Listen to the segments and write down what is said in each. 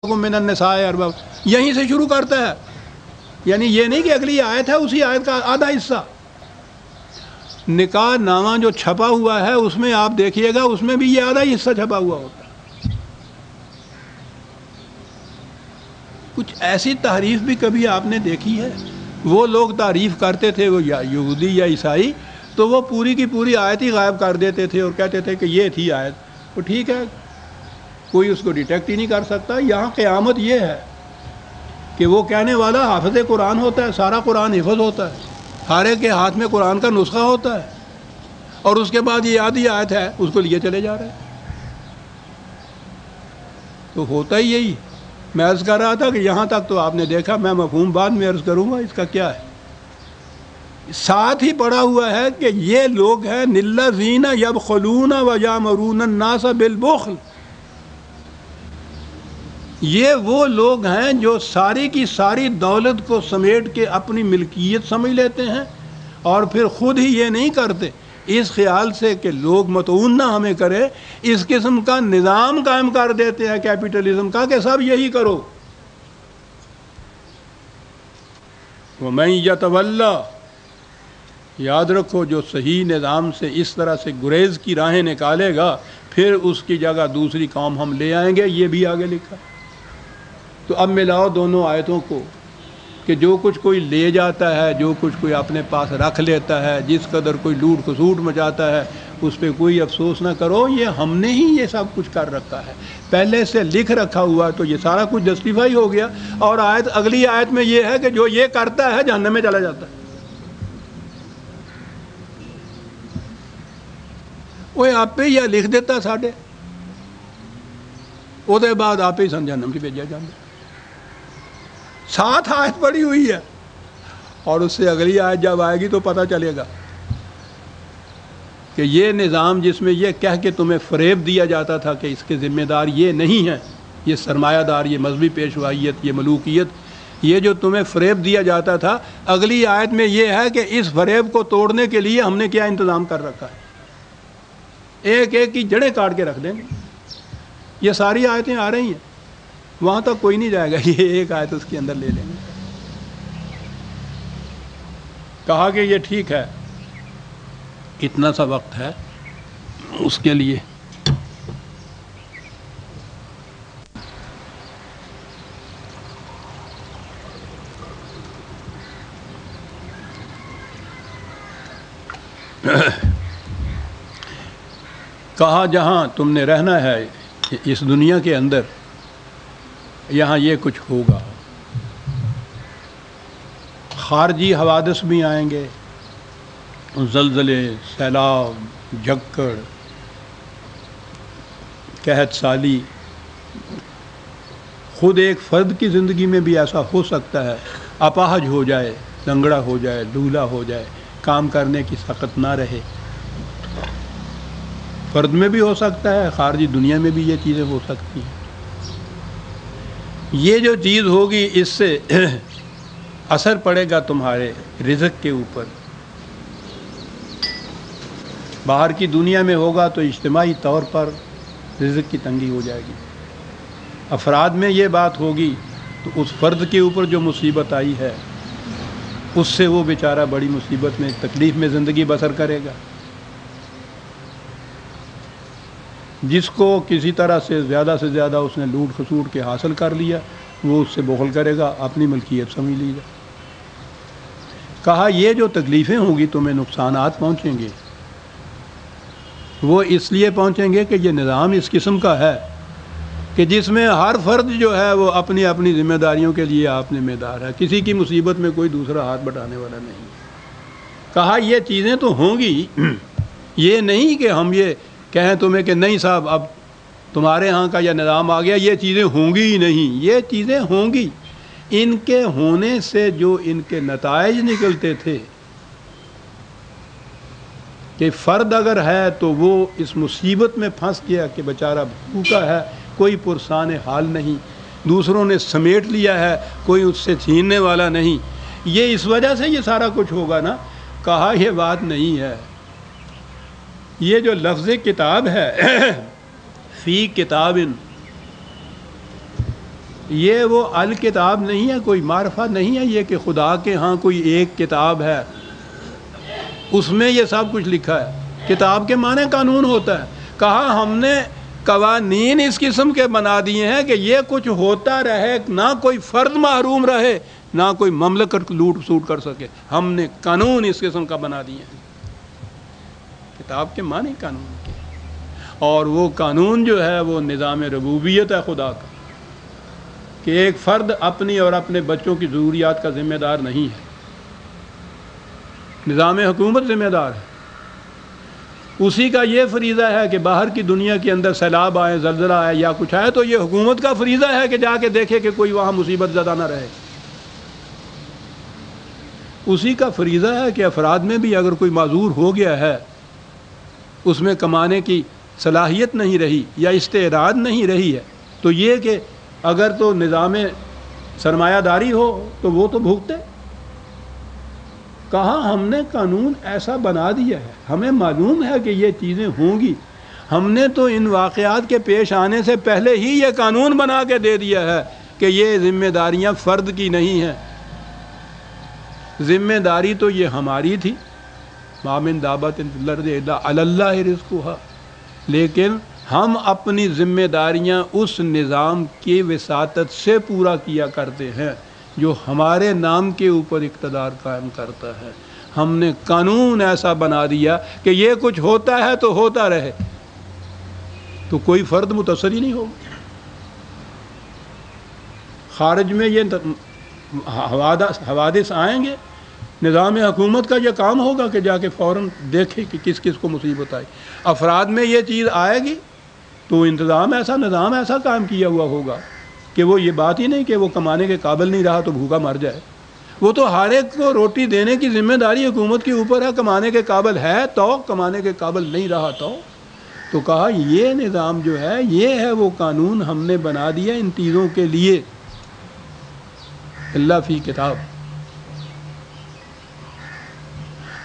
من النساء اربع، یہیں سے شروع کرتا ہے. یعنی یہ نہیں کہ اگلی آیت ہے اسی آیت کا آدھا حصہ. نکاح نامہ جو چھپا ہوا ہے اس میں آپ دیکھیے گا، اس میں بھی یہ آدھا ہی حصہ چھپا ہوا ہوتا ہے. کچھ ایسی تحریف بھی کبھی آپ نے دیکھی ہے؟ وہ لوگ تعریف کرتے تھے، وہ یا یہودی یا عیسائی، تو وہ پوری کی پوری آیت ہی غائب کر دیتے تھے اور کہتے تھے کہ یہ تھی آیت. تو ٹھیک ہے، کوئی اس کو ڈیٹیکٹ ہی نہیں کر سکتا. یہاں قیامت یہ ہے کہ وہ کہنے والا حافظ قرآن ہوتا ہے، سارا قرآن حفظ ہوتا ہے، ہر ایک کے ہاتھ میں قرآن کا نسخہ ہوتا ہے، اور اس کے بعد یہ آدھی آیت ہے اس کو لیے چلے جا رہے ہیں. تو ہوتا ہی یہی. میں عرض کر رہا تھا کہ یہاں تک تو آپ نے دیکھا، میں مفہوم بعد میں عرض کروں گا اس کا کیا ہے. ساتھ ہی پڑا ہوا ہے کہ یہ لوگ ہیں للذین یبخلون ویامرون الناس بالبخل. یہ وہ لوگ ہیں جو ساری کی ساری دولت کو سمیٹ کے اپنی ملکیت سمجھ لیتے ہیں اور پھر خود ہی یہ نہیں کرتے، اس خیال سے کہ لوگ متعون نہ ہمیں کرے، اس قسم کا نظام قائم کر دیتے ہیں کیپٹلزم کا کہ سب یہی کرو. وَمَن يَتَوَلَّ، یاد رکھو جو صحیح نظام سے اس طرح سے گریز کی راہیں نکالے گا پھر اس کی جگہ دوسری قوم ہم لے آئیں گے. یہ بھی آگے لکھا. تو اب ملاؤ دونوں آیتوں کو کہ جو کچھ کوئی لے جاتا ہے، جو کچھ کوئی اپنے پاس رکھ لیتا ہے، جس قدر کوئی لوٹ کھسوٹ مچاتا ہے، اس پہ کوئی افسوس نہ کرو. یہ ہم نے ہی یہ سب کچھ کر رکھا ہے، پہلے سے لکھ رکھا ہوا، تو یہ سارا کچھ جسٹیفائی ہو گیا. اور اگلی آیت میں یہ ہے کہ جو یہ کرتا ہے جہنم میں چلا جاتا ہے. وہ آپ پہ یا لکھ دیتا ساڈے، وہ بعد آپ ہی سن جہنم کی بھیجا جاتا. ساتھ آیت پڑی ہوئی ہے، اور اس سے اگلی آیت جب آئے گی تو پتہ چلے گا کہ یہ نظام جس میں یہ کہہ کے تمہیں فریب دیا جاتا تھا کہ اس کے ذمہ دار یہ نہیں ہیں، یہ سرمایہ دار، یہ مذہبی پیشوائیت، یہ ملوکیت، یہ جو تمہیں فریب دیا جاتا تھا، اگلی آیت میں یہ ہے کہ اس فریب کو توڑنے کے لیے ہم نے کیا انتظام کر رکھا ہے. ایک ایک کی جڑیں کاٹ کے رکھ دیں گے. یہ ساری آیتیں آ رہی ہیں، وہاں تک کوئی نہیں جائے گا، یہ ایک آیت اس کے اندر لے لیں گے. کہا کہ یہ ٹھیک ہے، اتنا سا وقت ہے اس کے لیے. کہا جہاں تم نے رہنا ہے اس دنیا کے اندر، یہاں یہ کچھ ہوگا. خارجی حوادث بھی آئیں گے، زلزلے، سیلاب، جھکڑ، قحط سالی. خود ایک فرد کی زندگی میں بھی ایسا ہو سکتا ہے، اپاہج ہو جائے، لنگڑا ہو جائے، لولا ہو جائے، کام کرنے کی طاقت نہ رہے. فرد میں بھی ہو سکتا ہے، خارجی دنیا میں بھی یہ چیزیں ہو سکتی ہیں. یہ جو چیز ہوگی اس سے اثر پڑے گا تمہارے رزق کے اوپر. باہر کی دنیا میں ہوگا تو اجتماعی طور پر رزق کی تنگی ہو جائے گی. افراد میں یہ بات ہوگی تو اس فرد کے اوپر جو مصیبت آئی ہے اس سے وہ بیچارہ بڑی مصیبت میں، تکلیف میں زندگی بسر کرے گا. جس کو کسی طرح سے زیادہ اس نے لوٹ کھسوٹ کے حاصل کر لیا، وہ اس سے بخل کرے گا، اپنی ملکیت سمجھ لیجیے. کہا یہ جو تکلیفیں ہوں گی، تمہیں نقصانات پہنچیں گے، وہ اس لیے پہنچیں گے کہ یہ نظام اس قسم کا ہے کہ جس میں ہر فرد جو ہے وہ اپنی اپنی ذمہ داریوں کے لیے آپ ذمہ دار ہے، کسی کی مصیبت میں کوئی دوسرا ہاتھ بٹانے والا نہیں. کہا یہ چیزیں تو ہوں گی، یہ نہیں کہ ہم یہ کہیں تمہیں کہ نہیں صاحب اب تمہارے ہاں کا یہ نظام آ گیا، یہ چیزیں ہوں گی ہی نہیں. یہ چیزیں ہوں گی. ان کے ہونے سے جو ان کے نتائج نکلتے تھے کہ فرد اگر ہے تو وہ اس مصیبت میں پھنس گیا کہ بیچارہ بھوکا ہے، کوئی پرسان حال نہیں، دوسروں نے سمیٹ لیا ہے، کوئی اس سے چھیننے والا نہیں. یہ اس وجہ سے یہ سارا کچھ ہوگا نا. کہا یہ بات نہیں ہے. یہ جو لفظ کتاب ہے، فی کتاب، یہ وہ الکتاب نہیں ہے، کوئی معرفہ نہیں ہے یہ کہ خدا کے ہاں کوئی ایک کتاب ہے اس میں یہ سب کچھ لکھا ہے۔ کتاب کے معنی قانون ہوتا ہے۔ کہا ہم نے قوانین اس قسم کے بنا دیے ہیں کہ یہ کچھ ہوتا رہے، نہ کوئی فرد محروم رہے، نہ کوئی مملکت لوٹ سوٹ کر سکے۔ ہم نے قانون اس قسم کا بنا دیے ہیں۔ کتاب کے معنی قانون کے، اور وہ قانون جو ہے وہ نظام ربوبیت ہے خدا کا، کہ ایک فرد اپنی اور اپنے بچوں کی ضروریات کا ذمہ دار نہیں ہے، نظام حکومت ذمہ دار ہے۔ اسی کا یہ فریضہ ہے کہ باہر کی دنیا کے اندر سیلاب آئے، زلزلہ آئے یا کچھ آئے تو یہ حکومت کا فریضہ ہے کہ جا کے دیکھے کہ کوئی وہاں مصیبت زدہ نہ رہے۔ اسی کا فریضہ ہے کہ افراد میں بھی اگر کوئی معذور ہو گیا ہے، اس میں کمانے کی صلاحیت نہیں رہی یا استعداد نہیں رہی ہے، تو یہ کہ اگر تو نظام سرمایہ داری ہو تو وہ تو بھگتے۔ کہا ہم نے قانون ایسا بنا دیا ہے، ہمیں معلوم ہے کہ یہ چیزیں ہوں گی، ہم نے تو ان واقعات کے پیش آنے سے پہلے ہی یہ قانون بنا کے دے دیا ہے کہ یہ ذمہ داریاں فرد کی نہیں ہیں، ذمہ داری تو یہ ہماری تھی، ما من دابۃ فی الارض الا علی اللہ رزقھا، لیکن ہم اپنی ذمہ داریاں اس نظام کی وساطت سے پورا کیا کرتے ہیں جو ہمارے نام کے اوپر اقتدار قائم کرتا ہے۔ ہم نے قانون ایسا بنا دیا کہ یہ کچھ ہوتا ہے تو ہوتا رہے، تو کوئی فرد متاثر ہی نہیں ہوگا۔ خارج میں یہ حوادث آئیں گے، نظام حکومت کا یہ کام ہوگا کہ جا کے فوراً دیکھے کہ کس کس کو مصیبت آئی۔ افراد میں یہ چیز آئے گی تو نظام ایسا قائم کیا ہوا ہوگا کہ وہ یہ بات ہی نہیں کہ وہ کمانے کے قابل نہیں رہا تو بھوکا مر جائے، وہ تو ہر ایک کو روٹی دینے کی ذمہ داری حکومت کے اوپر ہے، کمانے کے قابل ہے تو، کمانے کے قابل نہیں رہا تو کہا یہ نظام جو ہے یہ ہے وہ قانون ہم نے بنا دیا ان چیزوں کے لیے، اللہ فی کتاب۔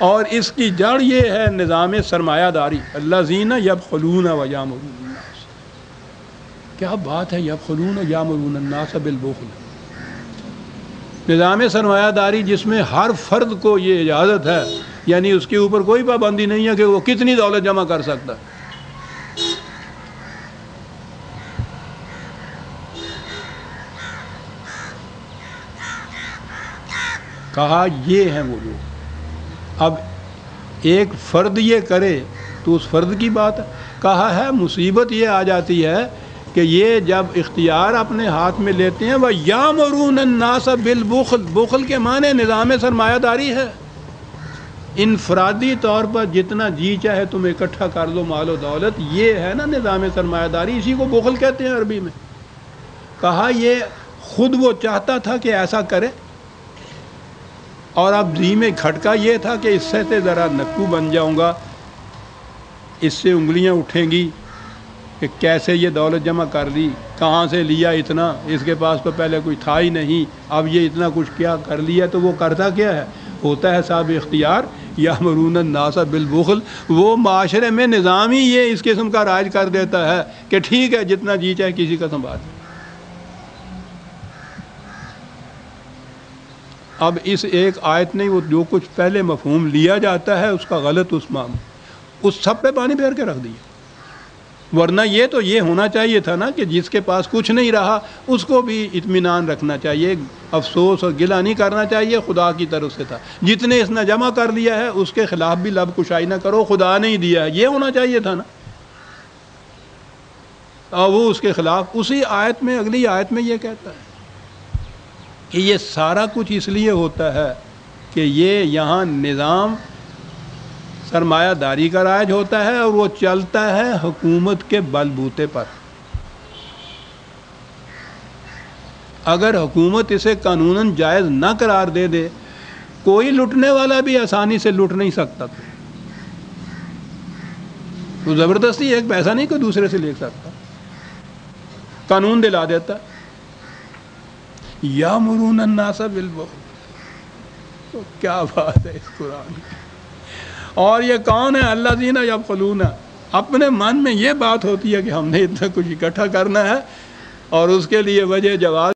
اور اس کی جڑ یہ ہے نظام سرمایہ داری، الذین یبخلون ویامرون الناس۔ کیا بات ہے، یبخلون یامرون الناس بالبخل، نظام سرمایہ داری جس میں ہر فرد کو یہ اجازت ہے، یعنی اس کے اوپر کوئی پابندی نہیں ہے کہ وہ کتنی دولت جمع کر سکتا ہے۔ کہا یہ ہیں وہ لوگ۔ اب ایک فرد یہ کرے تو اس فرد کی بات ہے۔ کہا ہے مصیبت یہ آ جاتی ہے کہ یہ جب اختیار اپنے ہاتھ میں لیتے ہیں، وَيَأْمُرُونَ النَّاسَ بِالْبُخْلِ، بخل کے معنی نظام سرمایہ داری ہے، انفرادی طور پر جتنا جی چاہے تم اکٹھا کر لو مال و دولت، یہ ہے نا نظام سرمایہ داری، اسی کو بخل کہتے ہیں عربی میں۔ کہا یہ خود وہ چاہتا تھا کہ ایسا کرے، اور اب دھی میں کھٹکا یہ تھا کہ اس سے ذرا نکو بن جاؤں گا، اس سے انگلیاں اٹھیں گی کہ کیسے یہ دولت جمع کر لی، کہاں سے لیا اتنا، اس کے پاس تو پہلے کوئی تھا ہی نہیں، اب یہ اتنا کچھ کیا کر لیا۔ تو وہ کرتا کیا ہے، ہوتا ہے صاحب اختیار، یامرون الناس بالبخل، وہ معاشرے میں نظام ہی یہ اس قسم کا رائج کر دیتا ہے کہ ٹھیک ہے جتنا جی چاہے کسی کا سنبھال۔ اب اس ایک آیت نے وہ جو کچھ پہلے مفہوم لیا جاتا ہے اس کا غلط اس سب پہ پانی پھیر کے رکھ دیا۔ ورنہ یہ تو یہ ہونا چاہیے تھا نا کہ جس کے پاس کچھ نہیں رہا اس کو بھی اطمینان رکھنا چاہیے، افسوس اور گلہ نہیں کرنا چاہیے، خدا کی طرف سے تھا۔ جتنے اس نے جمع کر لیا ہے اس کے خلاف بھی لب کشائی نہ کرو، خدا نہیں دیا ہے، یہ ہونا چاہیے تھا نا۔ اور وہ اس کے خلاف اسی آیت میں، اگلی آیت میں یہ کہتا ہے کہ یہ سارا کچھ اس لیے ہوتا ہے کہ یہ یہاں نظام سرمایہ داری کا رائج ہوتا ہے اور وہ چلتا ہے حکومت کے بل بوتے پر۔ اگر حکومت اسے قانوناً جائز نہ قرار دے دے، کوئی لٹنے والا بھی آسانی سے لٹ نہیں سکتا، تو زبردستی ایک پیسہ نہیں کوئی دوسرے سے لے سکتا، قانون دلا دیتا۔ یامرون الناس بالبخل، تو کیا بات ہے اس قرآن کی۔ اور یہ کون ہے الذین یبخلون، اپنے من میں یہ بات ہوتی ہے کہ ہم نے اتنا کچھ اکٹھا کرنا ہے، اور اس کے لیے وجہ جواز